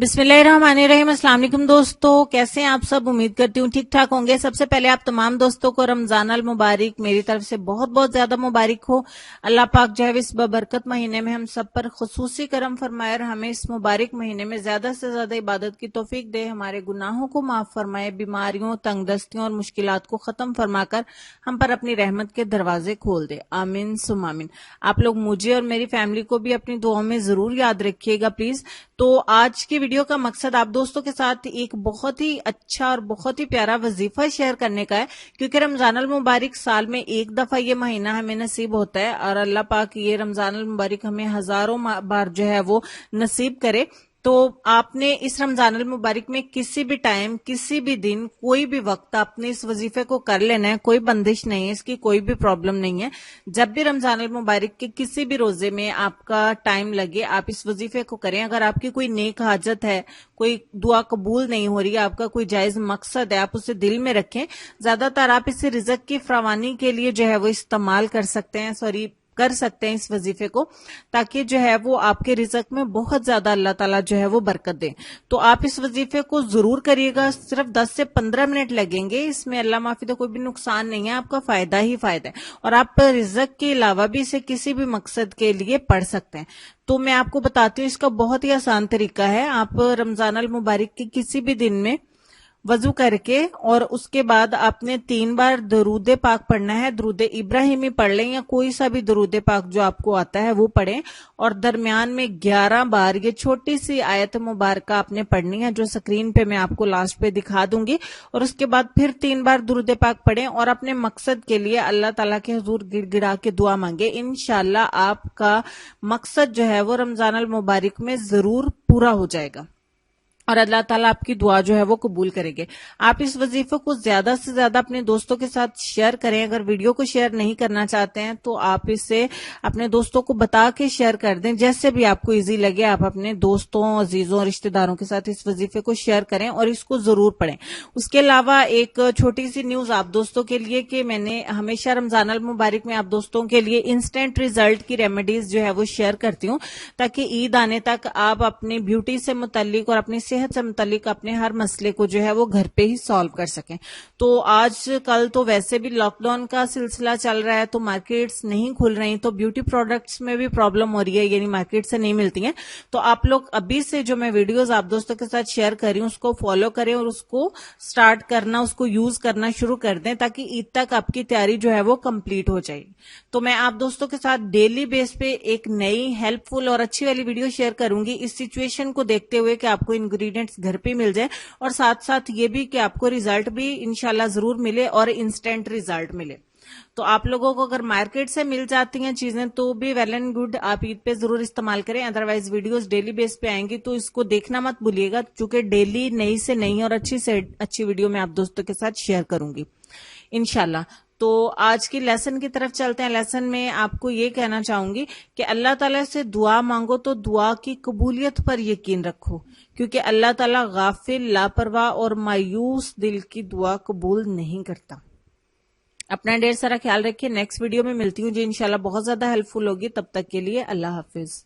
बिस्मिल्लाहिर्रहमानिर्रहीम। अस्सलाम वालेकुम दोस्तों, कैसे हैं आप सब? उम्मीद करती हूँ ठीक ठाक होंगे। सबसे पहले आप तमाम दोस्तों को रमजान अल मुबारक मेरी तरफ से बहुत बहुत ज्यादा मुबारक हो। अल्लाह पाक जो है इस बबरकत महीने में हम सब पर खुसूसी करम फरमाए और हमें इस मुबारक महीने में ज्यादा से ज्यादा इबादत की तौफीक दे, हमारे गुनाहों को माफ फरमाए, बीमारियों, तंगदस्तियों और मुश्किलात को खत्म फरमाकर हम पर अपनी रहमत के दरवाजे खोल दे। आमीन सुम आमीन। आप लोग मुझे और मेरी फैमिली को भी अपनी दुआओं में जरूर याद रखिएगा प्लीज। तो आज की वीडियो का मकसद आप दोस्तों के साथ एक बहुत ही अच्छा और बहुत ही प्यारा वजीफा शेयर करने का है, क्योंकि रमजान अल मुबारक साल में एक दफा ये महीना हमें नसीब होता है और अल्लाह पाक ये रमजान अल मुबारक हमें हजारों बार जो है वो नसीब करे। तो आपने इस रमजान अल मुबारक में किसी भी टाइम, किसी भी दिन, कोई भी वक्त आपने इस वजीफे को कर लेना है। कोई बंदिश नहीं है, इसकी कोई भी प्रॉब्लम नहीं है। जब भी रमजान अल मुबारक के किसी भी रोजे में आपका टाइम लगे, आप इस वजीफे को करें। अगर आपकी कोई नेक हाजत है, कोई दुआ कबूल नहीं हो रही है, आपका कोई जायज मकसद है, आप उसे दिल में रखें। ज्यादातर आप इसे रिजक की फरावानी के लिए जो है वो इस्तेमाल कर सकते हैं इस वजीफे को, ताकि जो है वो आपके रिजक में बहुत ज्यादा अल्लाह ताला जो है वो बरकत दे। तो आप इस वजीफे को जरूर करिएगा। सिर्फ 10 से 15 मिनट लगेंगे। इसमें अल्लाह माफी तो कोई भी नुकसान नहीं है, आपका फायदा ही फायदा है। और आप रिजक के अलावा भी इसे किसी भी मकसद के लिए पढ़ सकते हैं। तो मैं आपको बताती हूँ, इसका बहुत ही आसान तरीका है। आप रमजान अल मुबारक के किसी भी दिन में वजू करके और उसके बाद आपने 3 बार दरूद पाक पढ़ना है। दरूद इब्राहिमी पढ़ लें या कोई सा भी दरूद पाक जो आपको आता है वो पढ़ें। और दरमियान में 11 बार ये छोटी सी आयत मुबारक आपने पढ़नी है, जो स्क्रीन पे मैं आपको लास्ट पे दिखा दूंगी। और उसके बाद फिर 3 बार दरूद पाक पढ़ें और अपने मकसद के लिए अल्लाह ताला के हुजूर गिड़गिड़ा के दुआ मांगे। इंशाल्लाह आपका मकसद जो है वो रमजान अल मुबारक में जरूर पूरा हो जाएगा और अल्लाह ताला आपकी दुआ जो है वो कबूल करेंगे। आप इस वजीफे को ज्यादा से ज्यादा अपने दोस्तों के साथ शेयर करें। अगर वीडियो को शेयर नहीं करना चाहते हैं तो आप इसे अपने दोस्तों को बता के शेयर कर दें। जैसे भी आपको इजी लगे आप अपने दोस्तों, अजीजों, रिश्तेदारों के साथ इस वजीफे को शेयर करें और इसको जरूर पढ़ें। उसके अलावा एक छोटी सी न्यूज आप दोस्तों के लिए कि मैंने हमेशा रमजान अल मुबारक में आप दोस्तों के लिए इंस्टेंट रिजल्ट की रेमेडीज जो है वो शेयर करती हूँ, ताकि ईद आने तक आप अपनी ब्यूटी से मुतल्लिक और अपनी सेहत से मुतल्लिक अपने हर मसले को जो है वो घर पे ही सॉल्व कर सकें। तो आज कल तो वैसे भी लॉकडाउन का सिलसिला चल रहा है, तो मार्केट्स नहीं खुल रही, तो ब्यूटी प्रोडक्ट्स में भी प्रॉब्लम हो रही है, यानी मार्केट से नहीं मिलती हैं। तो आप लोग अभी से जो मैं वीडियोस आप दोस्तों के साथ शेयर कर रही हूँ उसको फॉलो करें और उसको स्टार्ट करना, उसको यूज करना शुरू कर दें, ताकि ईद तक आपकी तैयारी जो है वो कंप्लीट हो जाए। तो मैं आप दोस्तों के साथ डेली बेस पे एक नई हेल्पफुल और अच्छी वाली वीडियो शेयर करूंगी, इस सिचुएशन को देखते हुए कि आपको इंग्रेडिएंट्स घर पे मिल जाए और साथ साथ ये भी कि आपको रिजल्ट भी इंशाल्लाह जरूर मिले और इंस्टेंट रिजल्ट मिले। तो आप लोगों को अगर मार्केट से मिल जाती हैं चीजें तो भी वेल एंड गुड, आप ईद पे जरूर इस्तेमाल करें। अदरवाइज वीडियोस डेली बेस पे आएंगी तो इसको देखना मत भूलिएगा, क्योंकि डेली नई से नई और अच्छी से अच्छी वीडियो मैं आप दोस्तों के साथ शेयर करूंगी इंशाल्लाह। तो आज की लेसन की तरफ चलते हैं। लेसन में आपको ये कहना चाहूंगी कि अल्लाह ताला से दुआ मांगो तो दुआ की कबूलियत पर यकीन रखो, क्योंकि अल्लाह ताला गाफिल, लापरवाह और मायूस दिल की दुआ कबूल नहीं करता। अपना ढेर सारा ख्याल रखिए। नेक्स्ट वीडियो में मिलती हूँ जो इंशाल्लाह बहुत ज्यादा हेल्पफुल होगी। तब तक के लिए अल्लाह हाफिज।